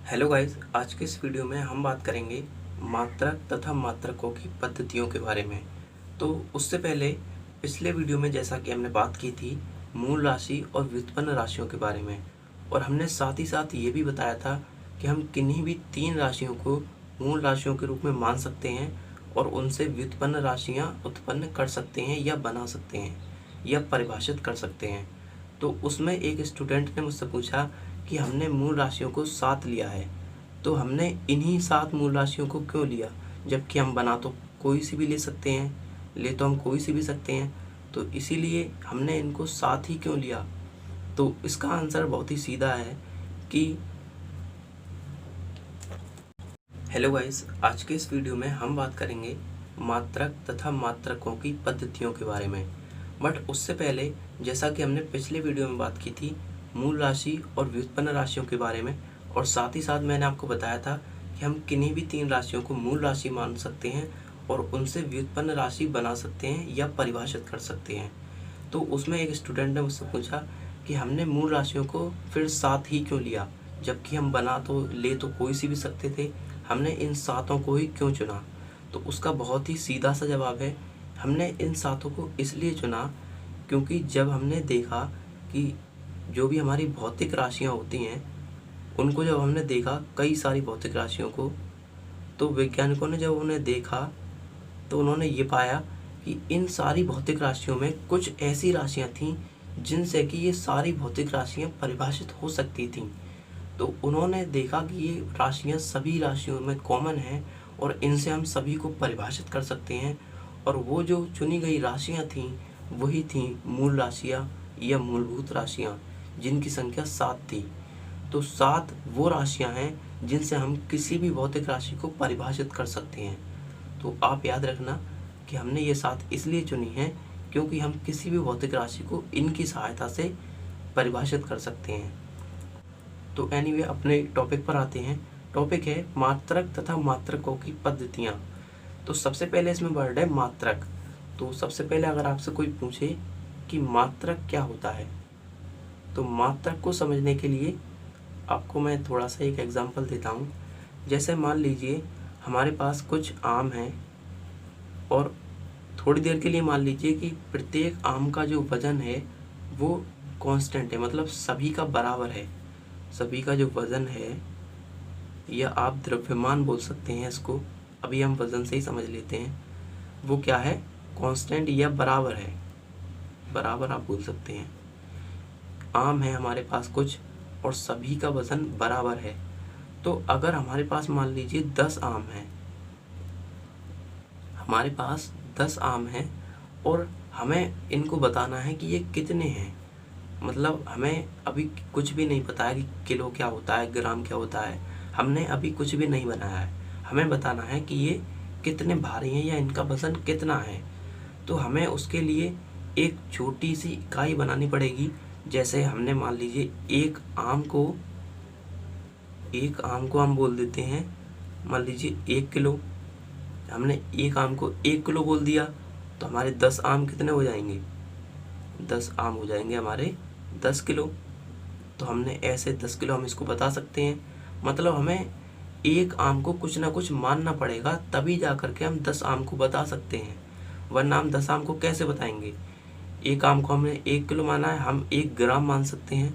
Hello guys, आज के इस वीडियो में हम बात करेंगे मात्रक तथा मात्रकों की पद्धतियों के बारे में। तो उससे पहले पिछले वीडियो में जैसा कि हमने बात की थी मूल राशि और व्युत्पन्न राशियों के बारे में, और हमने साथ ही साथ ये भी बताया था कि हम किन्हीं भी तीन राशियों को मूल राशियों के रूप में मान सकते हैं और उनसे व्युत्पन्न राशियाँ उत्पन्न कर सकते हैं या बना सकते हैं या परिभाषित कर सकते हैं। तो उसमें एक स्टूडेंट ने मुझसे पूछा कि हमने मूल राशियों को 7 लिया है, तो हमने इन्हीं 7 मूल राशियों को क्यों लिया, जबकि हम बना तो कोई सी भी ले सकते हैं, ले तो हम कोई सी भी सकते हैं, तो इसीलिए हमने इनको 7 ही क्यों लिया। तो इसका आंसर बहुत ही सीधा है कि हेलो गाइस, आज के इस वीडियो में हम बात करेंगे मात्रक तथा मात्रकों की पद्धतियों के बारे में। बट उससे पहले, जैसा कि हमने पिछले वीडियो में बात की थी मूल राशि और व्युत्पन्न राशियों के बारे में, और साथ ही साथ मैंने आपको बताया था कि हम किन्हीं भी तीन राशियों को मूल राशि मान सकते हैं और उनसे व्युत्पन्न राशि बना सकते हैं या परिभाषित कर सकते हैं। तो उसमें एक स्टूडेंट ने मुझसे पूछा कि हमने मूल राशियों को फिर 7 ही क्यों लिया, जबकि हम बना तो ले तो कोई सी भी सकते थे, हमने इन 7 को ही क्यों चुना। तो उसका बहुत ही सीधा सा जवाब है, हमने इन 7 को इसलिए चुना क्योंकि जब हमने देखा कि जो भी हमारी भौतिक राशियाँ होती हैं उनको जब हमने देखा, कई सारी भौतिक राशियों को, तो वैज्ञानिकों ने जब उन्हें देखा तो उन्होंने ये पाया कि इन सारी भौतिक राशियों में कुछ ऐसी राशियाँ थीं जिनसे कि ये सारी भौतिक राशियाँ परिभाषित हो सकती थीं। तो उन्होंने देखा कि ये राशियाँ सभी राशियों में कॉमन हैं और इनसे हम सभी को परिभाषित कर सकते हैं, और वो जो चुनी गई राशियाँ थीं वही थीं मूल राशियाँ या मूलभूत राशियाँ, जिनकी संख्या 7 थी। तो 7 वो राशियाँ हैं जिनसे हम किसी भी भौतिक राशि को परिभाषित कर सकते हैं। तो आप याद रखना कि हमने ये 7 इसलिए चुनी है क्योंकि हम किसी भी भौतिक राशि को इनकी सहायता से परिभाषित कर सकते हैं। तो एनीवे, अपने टॉपिक पर आते हैं। टॉपिक है मात्रक तथा मात्रकों की पद्धतियाँ। तो सबसे पहले इसमें वर्ड है मात्रक। तो सबसे पहले अगर आपसे कोई पूछे कि मात्रक क्या होता है, तो मात्रक को समझने के लिए आपको मैं थोड़ा सा एक एग्जांपल देता हूँ। जैसे मान लीजिए हमारे पास कुछ आम हैं और थोड़ी देर के लिए मान लीजिए कि प्रत्येक आम का जो वज़न है वो कांस्टेंट है, मतलब सभी का बराबर है। सभी का जो वज़न है, या आप द्रव्यमान बोल सकते हैं इसको, अभी हम वज़न से ही समझ लेते हैं, वो क्या है, कांस्टेंट या बराबर है, बराबर आप बोल सकते हैं। आम है हमारे पास कुछ और सभी का वज़न बराबर है। तो अगर हमारे पास मान लीजिए 10 आम हैं, हमारे पास 10 आम हैं और हमें इनको बताना है कि ये कितने हैं। मतलब हमें अभी कुछ भी नहीं पता है कि किलो क्या होता है, ग्राम क्या होता है, हमने अभी कुछ भी नहीं बनाया है। हमें बताना है कि ये कितने भारी हैं या इनका वज़न कितना है। तो हमें उसके लिए एक छोटी सी इकाई बनानी पड़ेगी। जैसे हमने मान लीजिए एक आम को हम बोल देते हैं, मान लीजिए 1 किलो। हमने एक आम को 1 किलो बोल दिया तो हमारे 10 आम कितने हो जाएंगे, 10 आम हो जाएंगे हमारे 10 किलो। तो हमने ऐसे 10 किलो हम इसको बता सकते हैं। मतलब हमें एक आम को कुछ ना कुछ मानना पड़ेगा, तभी जा करके हम 10 आम को बता सकते हैं, वरना हम 10 आम को कैसे बताएंगे। एक आम को हमने 1 किलो माना है, हम 1 ग्राम मान सकते हैं।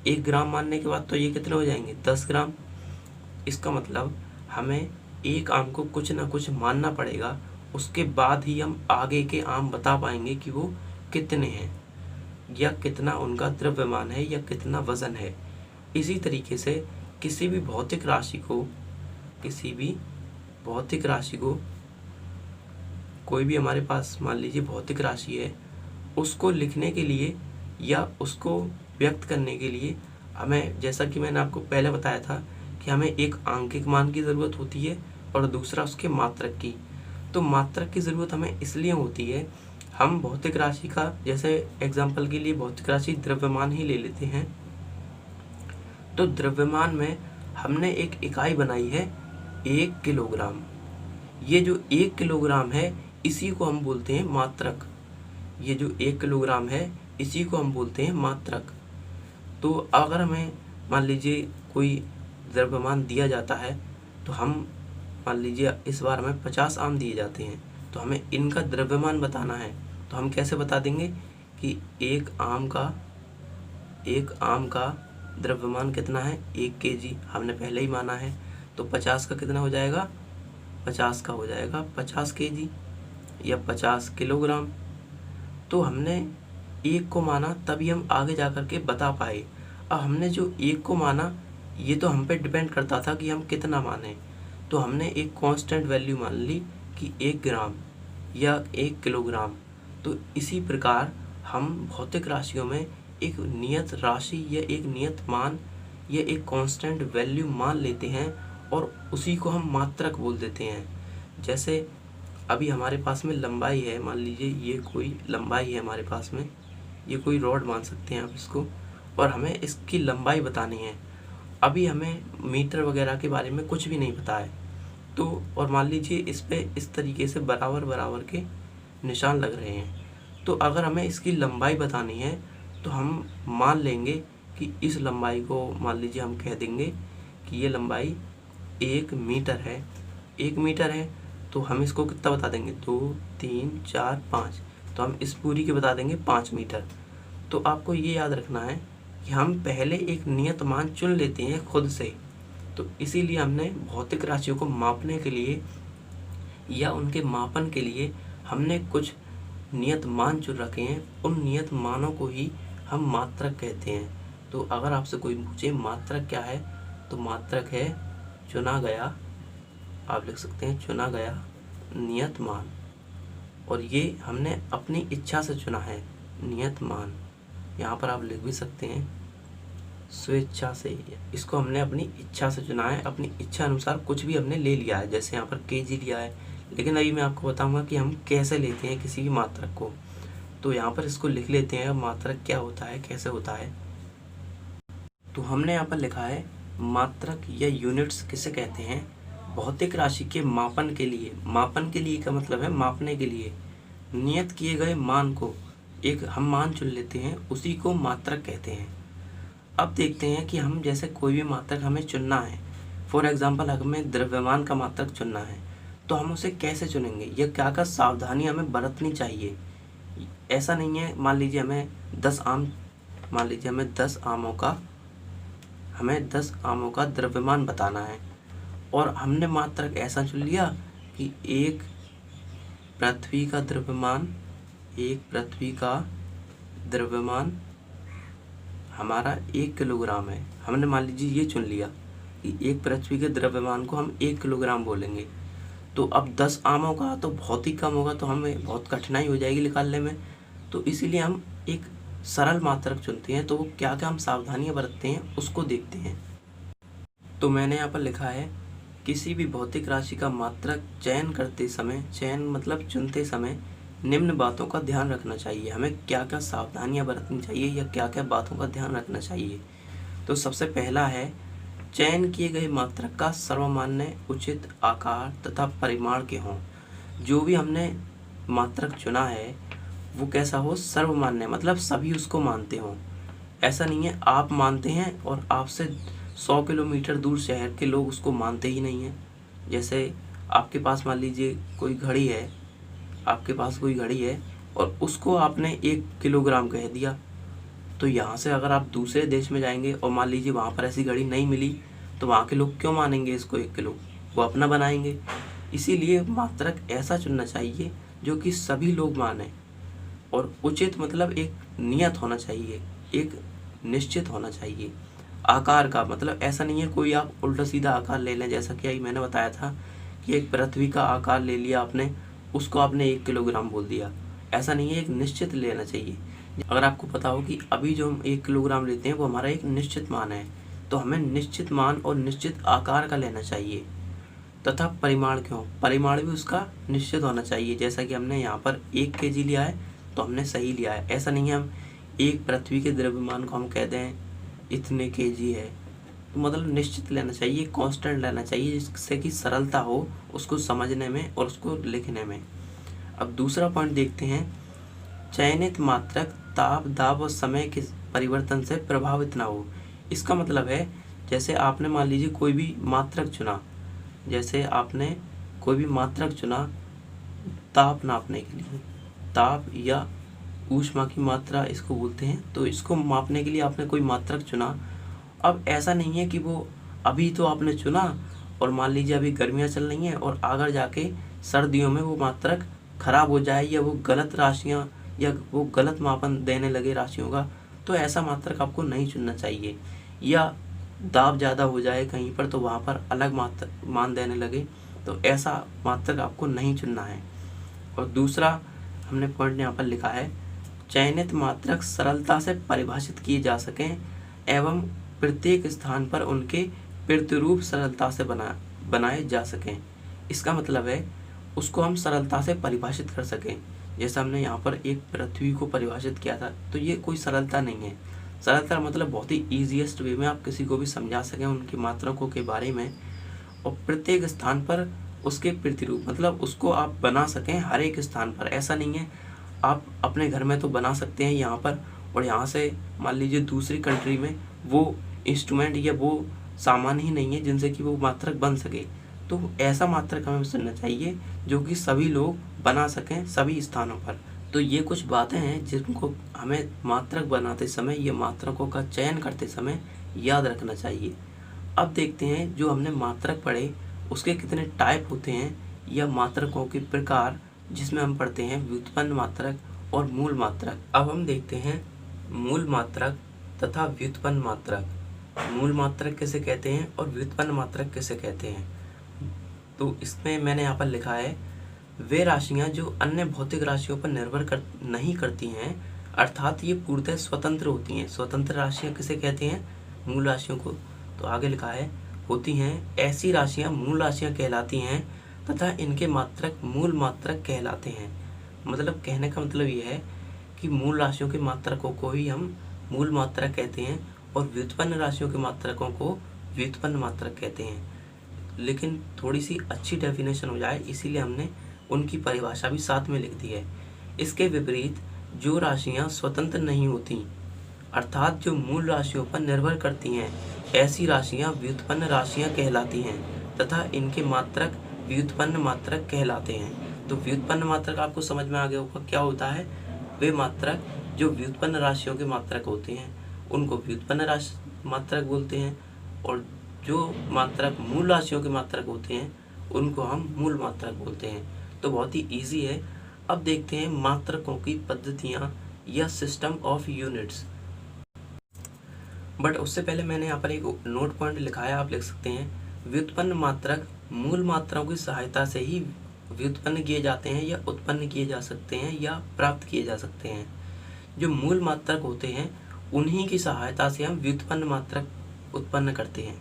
1 ग्राम मानने के बाद तो ये कितने हो जाएंगे, 10 ग्राम। इसका मतलब हमें एक आम को कुछ ना कुछ मानना पड़ेगा, उसके बाद ही हम आगे के आम बता पाएंगे कि वो कितने हैं या कितना उनका द्रव्यमान है या कितना वज़न है। इसी तरीके से किसी भी भौतिक राशि को कोई भी हमारे पास मान लीजिए भौतिक राशि है, उसको लिखने के लिए या उसको व्यक्त करने के लिए हमें, जैसा कि मैंने आपको पहले बताया था, कि हमें एक आंकिक मान की ज़रूरत होती है और दूसरा उसके मात्रक की। तो मात्रक की ज़रूरत हमें इसलिए होती है, हम भौतिक राशि का, जैसे एग्जाम्पल के लिए भौतिक राशि द्रव्यमान ही ले लेते हैं। तो द्रव्यमान में हमने एक इकाई बनाई है 1 किलोग्राम। ये जो 1 किलोग्राम है इसी को हम बोलते हैं मात्रक। ये जो 1 किलोग्राम है इसी को हम बोलते हैं मात्रक। तो अगर हमें मान लीजिए कोई द्रव्यमान दिया जाता है, तो हम मान लीजिए इस बार हमें 50 आम दिए जाते हैं, तो हमें इनका द्रव्यमान बताना है। तो हम कैसे बता देंगे कि एक आम का द्रव्यमान कितना है, 1 kg हमने पहले ही माना है। तो 50 का कितना हो जाएगा, 50 का हो जाएगा 50 kg या 50 किलोग्राम। तो हमने 1 को माना, तभी हम आगे जा कर के बता पाए। अब हमने जो 1 को माना, ये तो हम पे डिपेंड करता था कि हम कितना माने। तो हमने एक कांस्टेंट वैल्यू मान ली कि 1 ग्राम या 1 किलोग्राम। तो इसी प्रकार हम भौतिक राशियों में एक नियत राशि या एक नियत मान या एक कांस्टेंट वैल्यू मान लेते हैं और उसी को हम मात्रक बोल देते हैं। जैसे अभी हमारे पास में लंबाई है, मान लीजिए ये कोई लंबाई है हमारे पास में, ये कोई रॉड मान सकते हैं आप इसको, और हमें इसकी लंबाई बतानी है। अभी हमें मीटर वगैरह के बारे में कुछ भी नहीं पता है। तो और मान लीजिए इस पे इस तरीके से बराबर बराबर के निशान लग रहे हैं। तो अगर हमें इसकी लंबाई बतानी है तो हम मान लेंगे कि इस लंबाई को मान लीजिए हम कह देंगे कि ये लंबाई 1 मीटर है। 1 मीटर है तो हम इसको कितना बता देंगे, 2 3 4 5, तो हम इस पूरी के बता देंगे 5 मीटर। तो आपको ये याद रखना है कि हम पहले एक नियत मान चुन लेते हैं खुद से। तो इसीलिए हमने भौतिक राशियों को मापने के लिए या उनके मापन के लिए हमने कुछ नियत मान चुन रखे हैं। उन नियत मानों को ही हम मात्रक कहते हैं। तो अगर आपसे कोई पूछे मात्रक क्या है, तो मात्रक है चुना गया, आप लिख सकते हैं चुना गया नियत मान। और ये हमने अपनी इच्छा से चुना है नियत मान। यहाँ पर आप लिख भी सकते हैं स्वेच्छा से। इसको हमने अपनी इच्छा से चुना है, अपनी इच्छा अनुसार कुछ भी हमने ले लिया है। जैसे यहाँ पर kg लिया है, लेकिन अभी मैं आपको बताऊंगा कि हम कैसे लेते हैं किसी भी मात्रक को। तो यहाँ पर इसको लिख लेते हैं मात्रक क्या होता है, कैसे होता है। तो हमने यहाँ पर लिखा है मात्रक या यूनिट्स किसे कहते हैं, भौतिक राशि के मापन के लिए। मापन के लिए का मतलब है मापने के लिए नियत किए गए मान को एक हम मान चुन लेते हैं, उसी को मात्रक कहते हैं। अब देखते हैं कि हम जैसे कोई भी मात्रक हमें चुनना है, फॉर एग्जांपल हमें द्रव्यमान का मात्रक चुनना है, तो हम उसे कैसे चुनेंगे, यह क्या क्या सावधानी हमें बरतनी चाहिए। ऐसा नहीं है मान लीजिए हमें 10 आमों का द्रव्यमान बताना है और हमने मात्रक ऐसा चुन लिया कि एक पृथ्वी का द्रव्यमान हमारा 1 किलोग्राम है। हमने मान लीजिए ये चुन लिया कि एक पृथ्वी के द्रव्यमान को हम 1 किलोग्राम बोलेंगे। तो अब 10 आमों का तो बहुत ही कम होगा, तो हमें बहुत कठिनाई हो जाएगी निकालने में। तो इसीलिए हम एक सरल मात्रक चुनते हैं। तो वो क्या क्या हम सावधानियां बरतते हैं उसको देखते हैं। तो मैंने यहाँ पर लिखा है किसी भी भौतिक राशि का मात्रक चयन करते समय, चयन मतलब चुनते समय निम्न बातों का ध्यान रखना चाहिए। हमें क्या क्या सावधानियां बरतनी चाहिए या क्या क्या बातों का ध्यान रखना चाहिए। तो सबसे पहला है चयन किए गए मात्रक का सर्वमान्य उचित आकार तथा परिमाण के हों। जो भी हमने मात्रक चुना है वो कैसा हो, सर्वमान्य मतलब सभी उसको मानते हों। ऐसा नहीं है आप मानते हैं और आपसे 100 किलोमीटर दूर शहर के लोग उसको मानते ही नहीं हैं। जैसे आपके पास मान लीजिए कोई घड़ी है, और उसको आपने 1 किलोग्राम कह दिया, तो यहाँ से अगर आप दूसरे देश में जाएंगे और मान लीजिए वहाँ पर ऐसी घड़ी नहीं मिली, तो वहाँ के लोग क्यों मानेंगे इसको 1 किलो, वो अपना बनाएंगे। इसीलिए मात्रक ऐसा चुनना चाहिए जो कि सभी लोग माने। और उचित मतलब एक नियत होना चाहिए, एक निश्चित होना चाहिए। आकार का मतलब ऐसा नहीं है कोई आप उल्टा सीधा आकार ले लें, जैसा कि मैंने बताया था कि एक पृथ्वी का आकार ले लिया आपने, उसको आपने 1 किलोग्राम बोल दिया। ऐसा नहीं है, एक निश्चित लेना चाहिए। अगर आपको पता हो कि अभी जो हम 1 किलोग्राम लेते हैं वो हमारा एक निश्चित मान है, तो हमें निश्चित मान और निश्चित आकार का लेना चाहिए। तथा परिमाण क्यों, परिमाण भी उसका निश्चित होना चाहिए। जैसा कि हमने यहाँ पर 1 kg लिया है तो हमने सही लिया है। ऐसा नहीं है हम एक पृथ्वी के द्रव्यमान को हम कह दें इतने kg है, तो मतलब निश्चित लेना चाहिए, कांस्टेंट लेना चाहिए, जिससे कि सरलता हो उसको समझने में और उसको लिखने में। अब दूसरा पॉइंट देखते हैं, चयनित मात्रक ताप दाब और समय के परिवर्तन से प्रभावित ना हो। इसका मतलब है जैसे आपने मान लीजिए कोई भी मात्रक चुना, जैसे आपने कोई भी मात्रक चुना ताप नापने के लिए, ताप या ऊष्मा की मात्रा इसको बोलते हैं, तो इसको मापने के लिए आपने कोई मात्रक चुना। अब ऐसा नहीं है कि वो अभी तो आपने चुना और मान लीजिए अभी गर्मियाँ चल रही हैं और आगे जाके सर्दियों में वो मात्रक खराब हो जाए या वो गलत राशियाँ या वो गलत मापन देने लगे राशियों का, तो ऐसा मात्रक आपको नहीं चुनना चाहिए। या दाब ज़्यादा हो जाए कहीं पर तो वहाँ पर अलग मान देने लगे, तो ऐसा मात्रक आपको नहीं चुनना है। और दूसरा हमने पॉइंट यहाँ पर लिखा है, चयनित मात्रक सरलता से परिभाषित किए जा सकें एवं प्रत्येक स्थान पर उनके प्रतिरूप सरलता से बनाए जा सकें। इसका मतलब है उसको हम सरलता से परिभाषित कर सकें। जैसे हमने यहाँ पर एक पृथ्वी को परिभाषित किया था, तो ये कोई सरलता नहीं है। सरलता मतलब बहुत ही ईजीएस्ट वे में आप किसी को भी समझा सकें उनकी मात्रकों के बारे में, और प्रत्येक स्थान पर उसके प्रतिरूप मतलब उसको आप बना सकें हर एक स्थान पर। ऐसा नहीं है आप अपने घर में तो बना सकते हैं यहाँ पर, और यहाँ से मान लीजिए दूसरी कंट्री में वो इंस्ट्रूमेंट या वो सामान ही नहीं है जिनसे कि वो मात्रक बन सके, तो ऐसा मात्रक हमें चुनना चाहिए जो कि सभी लोग बना सकें सभी स्थानों पर। तो ये कुछ बातें हैं जिनको हमें मात्रक बनाते समय या मात्रकों का चयन करते समय याद रखना चाहिए। अब देखते हैं जो हमने मात्रक पढ़े उसके कितने टाइप होते हैं या मात्रकों के प्रकार, जिसमें हम पढ़ते हैं व्युत्पन्न मात्रक और मूल मात्रक। अब हम देखते हैं मूल मात्रक तथा व्युत्पन्न मात्रक। मूल मात्रक किसे कहते हैं और व्युत्पन्न मात्रक किसे कहते हैं, तो इसमें मैंने यहाँ पर लिखा है, वे राशियाँ जो अन्य भौतिक राशियों पर निर्भर नहीं करती हैं, अर्थात ये पूर्णतः स्वतंत्र होती हैं। स्वतंत्र राशियाँ किसे कहते हैं, मूल राशियों को। तो आगे लिखा है, होती हैं ऐसी राशियाँ मूल राशियाँ कहलाती हैं तथा इनके मात्रक मूल मात्रक कहलाते हैं। मतलब कहने का मतलब ये है कि मूल राशियों के मात्रकों को ही हम मूल मात्रक कहते हैं और व्युत्पन्न राशियों के मात्रकों को व्युत्पन्न मात्रक कहते हैं। लेकिन थोड़ी सी अच्छी डेफिनेशन हो जाए इसीलिए हमने उनकी परिभाषा भी साथ में लिख दी है। इसके विपरीत जो राशियाँ स्वतंत्र नहीं होती अर्थात जो मूल राशियों पर निर्भर करती हैं, ऐसी राशियाँ व्युत्पन्न राशियाँ कहलाती हैं तथा इनके मात्रक व्युत्पन्न मात्रक कहलाते हैं। तो व्युत्पन्न मात्रक आपको समझ में आ गया होगा क्या होता है। वे मात्रक जो व्युत्पन्न राशियों के मात्रक होते हैं उनको व्युत्पन्न राशि मात्रक बोलते हैं, और जो मात्रक मूल राशियों के मात्रक होते हैं उनको हम मूल मात्रक बोलते हैं। तो बहुत ही ईजी है। अब देखते हैं मात्रकों की पद्धतियाँ या सिस्टम ऑफ यूनिट्स। बट उससे पहले मैंने यहाँ पर एक नोट पॉइंट लिखा है, आप लिख सकते हैं, व्युत्पन्न मात्रक मूल मात्राओं की सहायता से ही व्युत्पन्न किए जाते हैं या उत्पन्न किए जा सकते हैं या प्राप्त किए जा सकते हैं। जो मूल मात्रक होते हैं उन्हीं की सहायता से हम व्युत्पन्न मात्रक उत्पन्न करते हैं।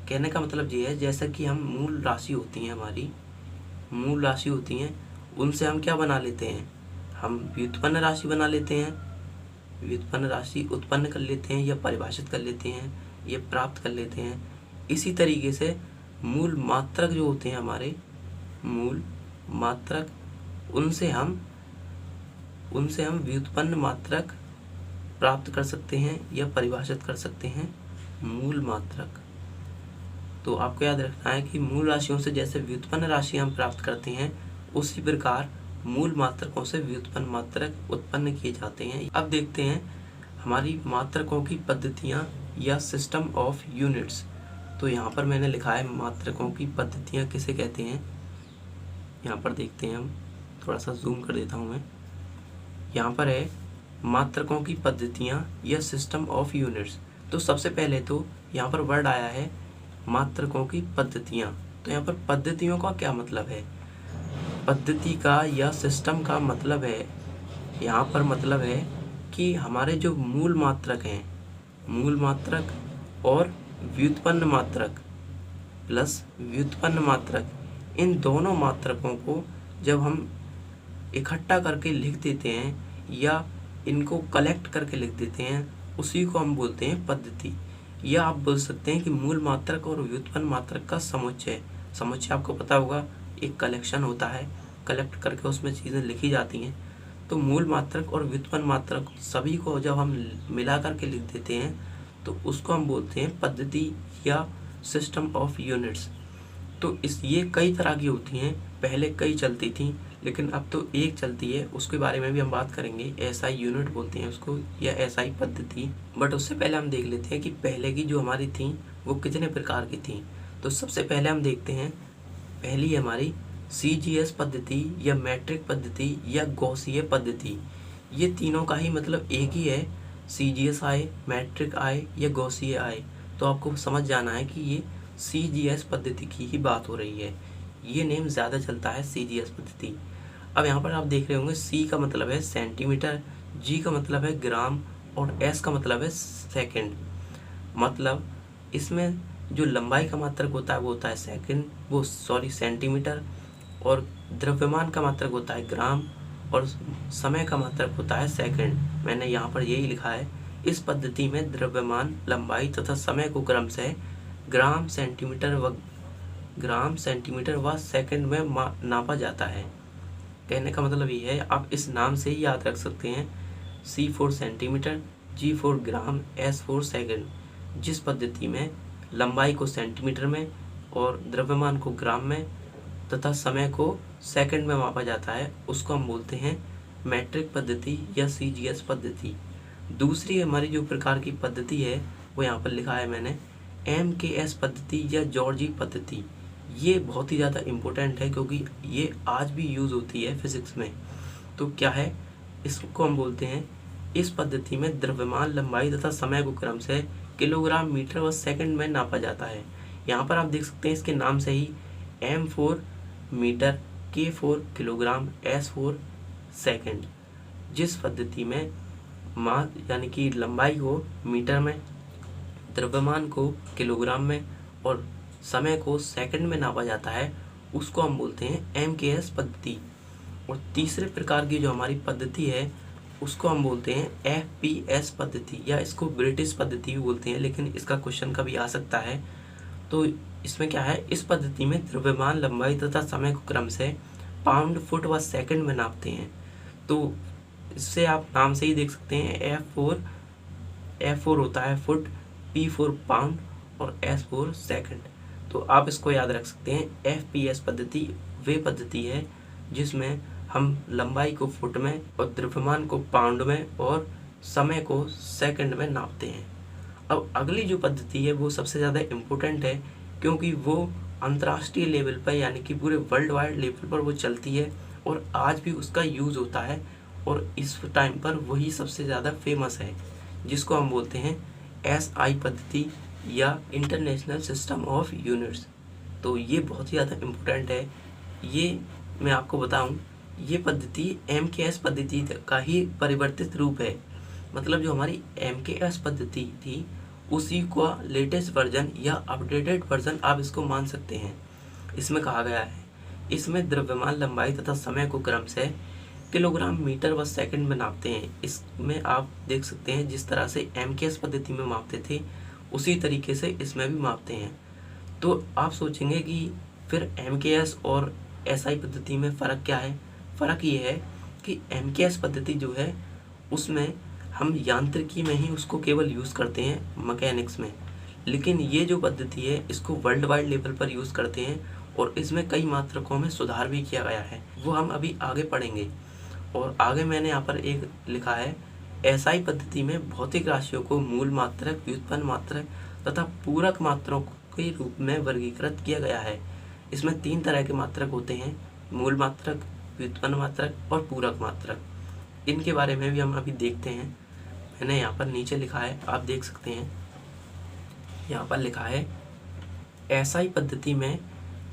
कहने का मतलब ये है जैसे कि हम मूल राशि होती हैं, हमारी मूल राशि होती हैं, उनसे हम क्या बना लेते हैं, हम व्युत्पन्न राशि बना लेते हैं, व्युत्पन्न राशि उत्पन्न कर लेते हैं या परिभाषित कर लेते हैं या प्राप्त कर लेते हैं। इसी तरीके से मूल मात्रक जो होते हैं हमारे मूल मात्रक, उनसे हम व्युत्पन्न मात्रक प्राप्त कर सकते हैं या परिभाषित कर सकते हैं मूल मात्रक। तो आपको याद रखना है कि मूल राशियों से जैसे व्युत्पन्न राशि हम प्राप्त करते हैं उसी प्रकार मूल मात्रकों से व्युत्पन्न मात्रक उत्पन्न किए जाते हैं। अब देखते हैं हमारी मात्रकों की पद्धतियाँ या सिस्टम ऑफ यूनिट्स। तो यहाँ पर मैंने लिखा है मात्रकों की पद्धतियाँ किसे कहते हैं। यहाँ पर देखते हैं, हम थोड़ा सा जूम कर देता हूँ मैं। यहाँ पर है मात्रकों की पद्धतियाँ या सिस्टम ऑफ यूनिट्स। तो सबसे पहले तो यहाँ पर वर्ड आया है मात्रकों की पद्धतियाँ। तो यहाँ पर पद्धतियों का क्या मतलब है, पद्धति का या सिस्टम का मतलब है, यहाँ पर मतलब है कि हमारे जो मूल मात्रक हैं, मूल मात्रक और व्युत्पन्न मात्रक प्लस व्युत्पन्न मात्रक, इन दोनों मात्रकों को जब हम इकट्ठा करके लिख देते हैं या इनको कलेक्ट करके लिख देते हैं उसी को हम बोलते हैं पद्धति। या आप बोल सकते हैं कि मूल मात्रक और व्युत्पन्न मात्रक का समुच्चय। समुच्चय आपको पता होगा एक कलेक्शन होता है, कलेक्ट करके उसमें चीज़ें लिखी जाती हैं। तो मूल मात्रक और व्युत्पन्न मात्रक सभी को जब हम मिला करके लिख देते हैं तो उसको हम बोलते हैं पद्धति या सिस्टम ऑफ यूनिट्स। तो ये कई तरह की होती हैं, पहले कई चलती थी लेकिन अब तो एक चलती है, उसके बारे में भी हम बात करेंगे। एसआई यूनिट बोलते हैं उसको या एसआई पद्धति। बट उससे पहले हम देख लेते हैं कि पहले की जो हमारी थी वो कितने प्रकार की थी। तो सबसे पहले हम देखते हैं, पहली है हमारी सीजीएस पद्धति या मैट्रिक पद्धति या गॉसीय पद्धति। ये तीनों का ही मतलब एक ही है, सीजीएस आए, मैट्रिक आए या गॉसीय आए। तो आपको समझ जाना है कि ये सीजीएस पद्धति की ही बात हो रही है, ये नेम ज़्यादा चलता है सीजीएस पद्धति। अब यहाँ पर आप देख रहे होंगे सी का मतलब है सेंटीमीटर, जी का मतलब है ग्राम और एस का मतलब है सेकंड। मतलब इसमें जो लंबाई का मात्रक होता है वो होता है सेंटीमीटर, और द्रव्यमान का मात्रक होता है ग्राम और समय का मात्रक होता है सेकंड। मैंने यहाँ पर यही लिखा है। इस पद्धति में द्रव्यमान, लंबाई तथा समय को क्रमशः ग्राम, सेंटीमीटर व सेकंड में नापा जाता है। कहने का मतलब ये है, आप इस नाम से ही याद रख सकते हैं, C for centimetre, G for gram, S for second. जिस पद्धति में लंबाई को सेंटीमीटर में और द्रव्यमान को ग्राम में तथा समय को सेकंड में मापा जाता है, उसको हम बोलते हैं मैट्रिक पद्धति या सीजीएस पद्धति। दूसरी हमारी जो प्रकार की पद्धति है वो यहाँ पर लिखा है मैंने, MKS पद्धति या जॉर्जी पद्धति। ये बहुत ही ज़्यादा इम्पोर्टेंट है क्योंकि ये आज भी यूज़ होती है फिजिक्स में। तो क्या है, इसको हम बोलते हैं, इस पद्धति में द्रव्यमान, लंबाई तथा समय को क्रमशः किलोग्राम, मीटर व सेकंड में नापा जाता है। यहाँ पर आप देख सकते हैं इसके नाम से ही M for metre, K for kilogram, S for second. जिस पद्धति में मास यानी कि लंबाई को मीटर में, द्रव्यमान को किलोग्राम में और समय को सेकंड में नापा जाता है, उसको हम बोलते हैं MKS पद्धति। और तीसरे प्रकार की जो हमारी पद्धति है उसको हम बोलते हैं FPS पद्धति या इसको ब्रिटिश पद्धति भी बोलते हैं, लेकिन इसका क्वेश्चन कभी आ सकता है। तो इसमें क्या है, इस पद्धति में द्रव्यमान, लंबाई तथा समय को क्रमशः पाउंड, फुट व सेकंड में नापते हैं। तो इससे आप नाम से ही देख सकते हैं, F4 होता है फुट, P फॉर पाउंड और S फॉर सेकंड। तो आप इसको याद रख सकते हैं। FPS पद्धति वे पद्धति है जिसमें हम लंबाई को फुट में और द्रव्यमान को पाउंड में और समय को सेकंड में नापते हैं। अब अगली जो पद्धति है वो सबसे ज़्यादा इम्पोर्टेंट है क्योंकि वो अंतर्राष्ट्रीय लेवल पर यानी कि पूरे वर्ल्ड वाइड लेवल पर वो चलती है और आज भी उसका यूज़ होता है, और इस टाइम पर वही सबसे ज़्यादा फेमस है, जिसको हम बोलते हैं SI पद्धति या इंटरनेशनल सिस्टम ऑफ यूनिट्स। तो ये बहुत ही ज़्यादा इम्पोर्टेंट है। ये मैं आपको बताऊं, ये पद्धति MKS पद्धति का ही परिवर्तित रूप है। मतलब जो हमारी MKS पद्धति थी उसी का लेटेस्ट वर्जन या अपडेटेड वर्जन आप इसको मान सकते हैं। इसमें कहा गया है, इसमें द्रव्यमान, लंबाई तथा समय को क्रमशः किलोग्राम, मीटर व सेकंड में नापते हैं। इसमें आप देख सकते हैं जिस तरह से MKS पद्धति में मापते थे उसी तरीके से इसमें भी मापते हैं। तो आप सोचेंगे कि फिर MKS और SI पद्धति में फ़र्क क्या है। फ़र्क ये है कि MKS पद्धति जो है उसमें हम यांत्रिकी में ही उसको केवल यूज़ करते हैं, मैकेनिक्स में, लेकिन ये जो पद्धति है इसको वर्ल्ड वाइड लेवल पर यूज़ करते हैं और इसमें कई मात्रकों में सुधार भी किया गया है, वो हम अभी आगे पढ़ेंगे। और आगे मैंने यहाँ पर एक लिखा है, SI पद्धति में भौतिक राशियों को मूल मात्रक, व्युत्पन्न मात्रक तथा पूरक मात्रों के रूप में वर्गीकृत किया गया है। इसमें 3 तरह के मात्रक होते हैं, मूल मात्रक, व्युत्पन्न मात्रक और पूरक मात्रक। इनके बारे में भी हम अभी देखते हैं। मैंने यहाँ पर नीचे लिखा है, आप देख सकते हैं, यहाँ पर लिखा है SI पद्धति में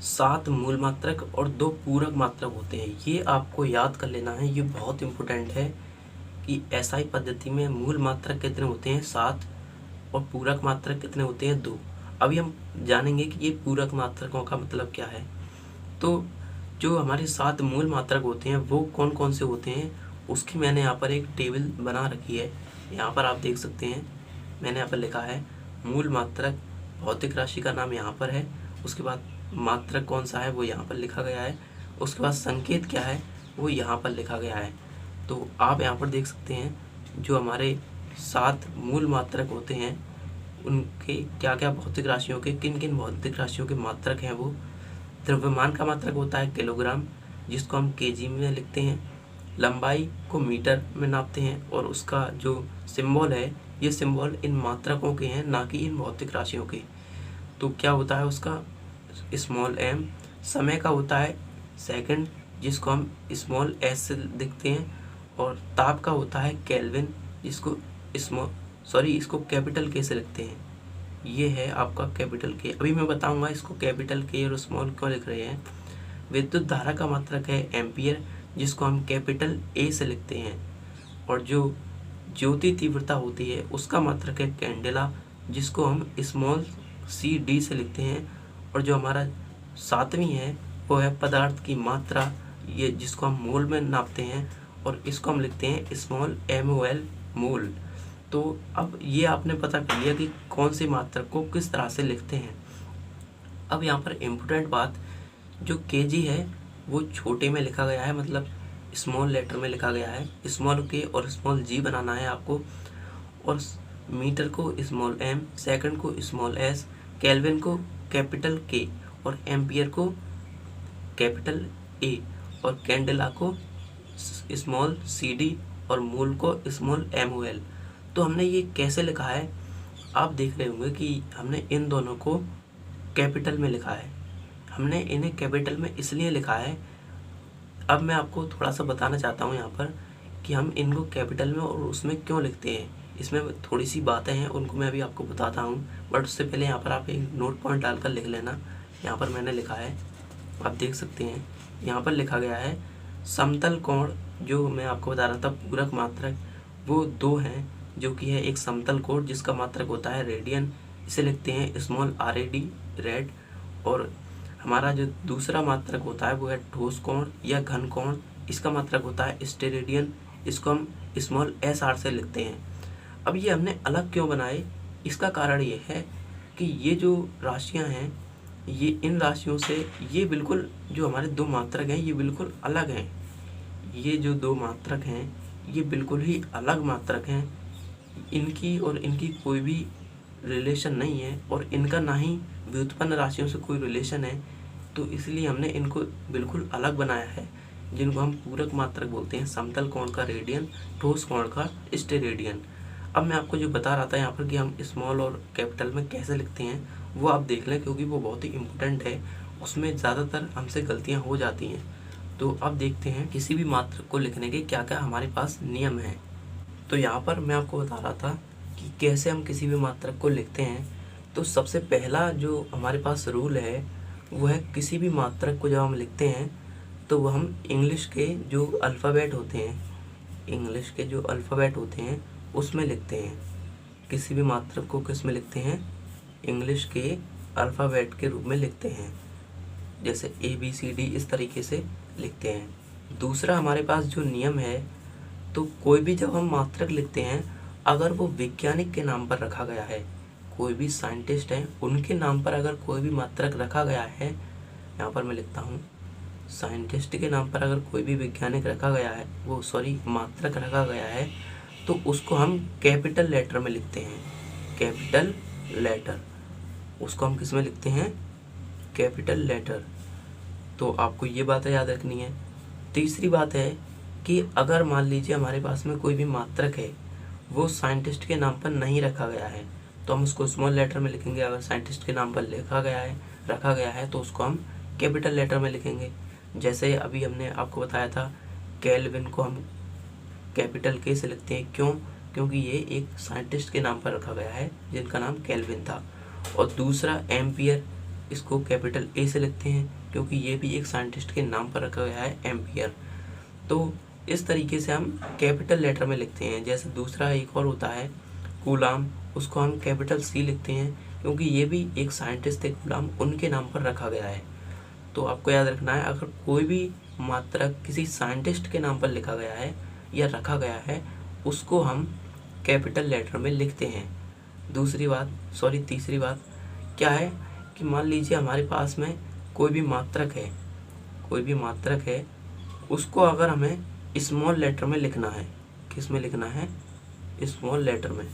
7 मूल मात्रक और 2 पूरक मात्रक होते हैं। ये आपको याद कर लेना है, ये बहुत इम्पोर्टेंट है कि SI पद्धति में मूल मात्रक कितने होते हैं, 7, और पूरक मात्रक कितने होते हैं, 2। अभी हम जानेंगे कि ये पूरक मात्रकों का मतलब क्या है। तो जो हमारे 7 मूल मात्रक होते हैं वो कौन कौन से होते हैं, उसकी मैंने यहाँ पर एक टेबल बना रखी है। यहाँ पर आप देख सकते हैं, मैंने यहाँ पर लिखा है मूल मात्रक, भौतिक राशि का नाम यहाँ पर है, उसके बाद मात्रक कौन सा है वो यहाँ पर लिखा गया है, उसके बाद संकेत क्या है वो यहाँ पर लिखा गया है। तो आप यहाँ पर देख सकते हैं जो हमारे 7 मूल मात्रक होते हैं उनके क्या क्या भौतिक राशियों के, किन किन भौतिक राशियों के मात्रक हैं वो। द्रव्यमान का मात्रक होता है किलोग्राम, जिसको हम केजी में लिखते हैं। लंबाई को मीटर में नापते हैं, और उसका जो सिंबल है, ये सिंबल इन मात्रकों के हैं, ना कि इन भौतिक राशियों के। तो क्या होता है उसका स्मॉल एम। समय का होता है सेकंड, जिसको हम स्मॉल एस से लिखते हैं। और ताप का होता है केल्विन, जिसको इसको कैपिटल के से लिखते हैं। ये है आपका कैपिटल के। अभी मैं बताऊंगा इसको कैपिटल के और स्मॉल क्यों लिख रहे हैं। विद्युत धारा का मात्रक है एम्पियर, जिसको हम कैपिटल ए से लिखते हैं। और जो ज्योति तीव्रता होती है उसका मात्रक है कैंडेला, जिसको हम स्मॉल सी डी से लिखते हैं। और जो हमारा 7वीं है वो है पदार्थ की मात्रा, ये जिसको हम मोल में नापते हैं, और इसको हम लिखते हैं स्मॉल MOL, मोल। तो अब ये आपने पता कर लिया कि कौन सी मात्रक को किस तरह से लिखते हैं। अब यहाँ पर इम्पोर्टेंट बात, जो केजी है वो छोटे में लिखा गया है, मतलब स्मॉल लेटर में लिखा गया है। स्मॉल के और स्मॉल जी बनाना है आपको। और मीटर को स्मॉल एम, सेकंड को स्मॉल एस, केल्विन को कैपिटल के, और एम्पियर को कैपिटल ए, और कैंडेला को स्मॉल CD, और मोल को स्मॉल MOL। तो हमने ये कैसे लिखा है, आप देख रहे होंगे कि हमने इन दोनों को कैपिटल में लिखा है। हमने इन्हें कैपिटल में इसलिए लिखा है, अब मैं आपको थोड़ा सा बताना चाहता हूँ यहाँ पर कि हम इनको कैपिटल में और उसमें क्यों लिखते हैं। इसमें थोड़ी सी बातें हैं, उनको मैं अभी आपको बताता हूँ, बट उससे पहले यहाँ पर आप एक नोट पॉइंट डालकर लिख लेना। यहाँ पर मैंने लिखा है, आप देख सकते हैं, यहाँ पर लिखा गया है समतल कोण। जो मैं आपको बता रहा था पूरक मात्रक, वो 2 हैं, जो कि है एक समतल कोण जिसका मात्रक होता है रेडियन, इसे लिखते हैं स्मॉल RAD, रेड। और हमारा जो दूसरा मात्रक होता है वो है ठोस कोण या घन कोण, इसका मात्रक होता है स्टेरेडियन, इसको हम स्मॉल SR से लिखते हैं। अब ये हमने अलग क्यों बनाए, इसका कारण ये है कि ये जो राशियाँ हैं, ये इन राशियों से ये बिल्कुल, जो हमारे 2 मात्रक हैं ये बिल्कुल अलग हैं। ये जो 2 मात्रक हैं ये बिल्कुल ही अलग मात्रक हैं। इनकी और इनकी कोई भी रिलेशन नहीं है, और इनका ना ही व्युत्पन्न राशियों से कोई रिलेशन है। तो इसलिए हमने इनको बिल्कुल अलग बनाया है, जिनको हम पूरक मात्रक बोलते हैं। समतल कोण का रेडियन, ठोस कोण का स्टेरेडियन। अब मैं आपको जो बता रहा था यहाँ पर कि हम स्मॉल और कैपिटल में कैसे लिखते हैं, वो आप देख लें, क्योंकि वो बहुत ही इम्पोर्टेंट है। उसमें ज़्यादातर हमसे गलतियाँ हो जाती हैं। तो अब देखते हैं किसी भी मात्रक को लिखने के क्या क्या हमारे पास नियम हैं। तो यहाँ पर मैं आपको बता रहा था कि कैसे हम किसी भी मात्रक को लिखते हैं। तो सबसे पहला जो हमारे पास रूल है वो है, किसी भी मात्रक को जब हम लिखते हैं तो वो हम इंग्लिश के जो अल्फ़ाबेट होते हैं, इंग्लिश के जो अल्फ़ाबेट होते हैं उसमें लिखते हैं। किसी भी मात्रक को किस में लिखते हैं, इंग्लिश के अल्फ़ाबेट के रूप में लिखते हैं, जैसे ABCD इस तरीके से लिखते हैं। दूसरा हमारे पास जो नियम है, तो कोई भी जब हम मात्रक लिखते हैं, अगर वो वैज्ञानिक के नाम पर रखा गया है, कोई भी साइंटिस्ट हैं उनके नाम पर अगर कोई भी मात्रक रखा गया है, यहाँ पर मैं लिखता हूँ, साइंटिस्ट के नाम पर अगर कोई भी वैज्ञानिक रखा गया है, मात्रक रखा गया है, तो उसको हम कैपिटल लेटर में लिखते हैं। कैपिटल लेटर, उसको हम किस में लिखते हैं, कैपिटल लेटर। तो आपको ये बातें याद रखनी है। तीसरी बात है कि अगर मान लीजिए हमारे पास में कोई भी मात्रक है, वो साइंटिस्ट के नाम पर नहीं रखा गया है, तो हम उसको स्मॉल लेटर में लिखेंगे। अगर साइंटिस्ट के नाम पर रखा गया है तो उसको हम कैपिटल लेटर में लिखेंगे। जैसे अभी हमने आपको बताया था, केल्विन को हम कैपिटल के से लिखते हैं। क्यों? क्योंकि ये एक साइंटिस्ट के नाम पर रखा गया है जिनका नाम केल्विन था। और दूसरा एम्पियर, इसको कैपिटल ए से लिखते हैं क्योंकि ये भी एक साइंटिस्ट के नाम पर रखा गया है, एम्पियर। तो इस तरीके से हम कैपिटल लेटर में लिखते हैं। जैसे दूसरा एक और होता है कूलाम, उसको हम कैपिटल C लिखते हैं क्योंकि ये भी एक साइंटिस्ट थे कूलाम, उनके नाम पर रखा गया है। तो आपको याद रखना है, अगर कोई भी मात्रक किसी साइंटिस्ट के नाम पर लिखा गया है या रखा गया है, उसको हम कैपिटल लेटर में लिखते हैं। तीसरी बात क्या है कि मान लीजिए हमारे पास में कोई भी मात्रक है, उसको अगर हमें स्मॉल लेटर में लिखना है, किस में लिखना है, स्मॉल लेटर में,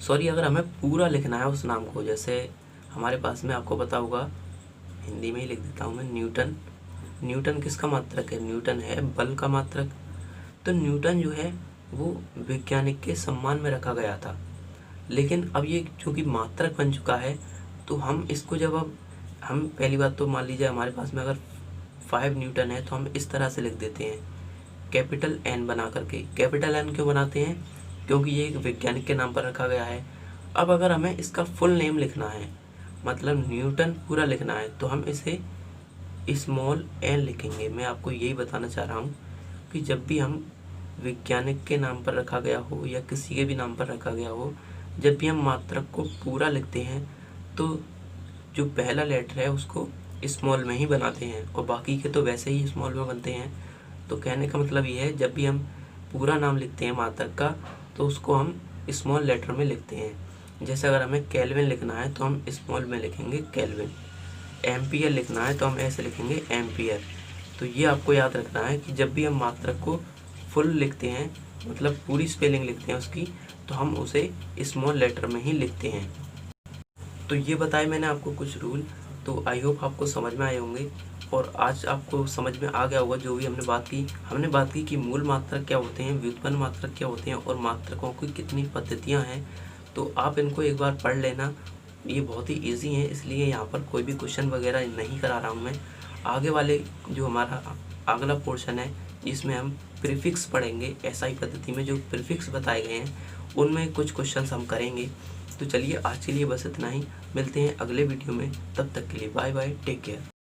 सॉरी अगर हमें पूरा लिखना है उस नाम को, जैसे हमारे पास में आपको पता होगा, हिंदी में ही लिख देता हूँ मैं, न्यूटन। न्यूटन किसका मात्रक है? न्यूटन है बल का मात्रक। तो न्यूटन जो है वो वैज्ञानिक के सम्मान में रखा गया था, लेकिन अब ये चूँकि मात्रक बन चुका है तो हम इसको जब अब हम पहली बात तो मान लीजिए हमारे पास में अगर 5 न्यूटन है तो हम इस तरह से लिख देते हैं, कैपिटल एन बना करके। कैपिटल एन क्यों बनाते हैं? क्योंकि ये एक वैज्ञानिक के नाम पर रखा गया है। अब अगर हमें इसका फुल नेम लिखना है, मतलब न्यूटन पूरा लिखना है, तो हम इसे स्मॉल एन लिखेंगे। मैं आपको यही बताना चाह रहा हूँ कि जब भी हम वैज्ञानिक के नाम पर रखा गया हो या किसी के भी नाम पर रखा गया हो, जब भी हम मात्रक को पूरा लिखते हैं तो जो पहला लेटर है उसको स्मॉल में ही बनाते हैं और बाकी के तो वैसे ही स्मॉल में बनते हैं। तो कहने का मतलब ये है, जब भी हम पूरा नाम लिखते हैं मात्रक का तो उसको हम स्मॉल लेटर में लिखते हैं। जैसे अगर हमें केल्विन लिखना है तो हम स्मॉल में लिखेंगे केल्विन। एम्पियर लिखना है तो हम ऐसे लिखेंगे एम्पियर। तो ये आपको याद रखना है कि जब भी हम मात्रक को फुल लिखते हैं, मतलब पूरी स्पेलिंग लिखते हैं उसकी, तो हम उसे स्मॉल लेटर में ही लिखते हैं। तो ये बताए मैंने आपको कुछ रूल, तो आई होप आपको समझ में आए होंगे और आज आपको समझ में आ गया होगा जो भी हमने बात की कि मूल मात्रक क्या होते हैं, व्युत्पन्न मात्रक क्या होते हैं और मात्रकों की कितनी पद्धतियां हैं। तो आप इनको एक बार पढ़ लेना, ये बहुत ही ईजी है, इसलिए यहाँ पर कोई भी क्वेश्चन वगैरह नहीं करा रहा हूँ मैं। आगे वाले जो हमारा अगला पोर्शन है इसमें हम प्रीफिक्स पढ़ेंगे, एसआई पद्धति में जो प्रीफिक्स बताए गए हैं उनमें कुछ क्वेश्चंस हम करेंगे। तो चलिए आज के लिए बस इतना ही, मिलते हैं अगले वीडियो में, तब तक के लिए बाय बाय, टेक केयर।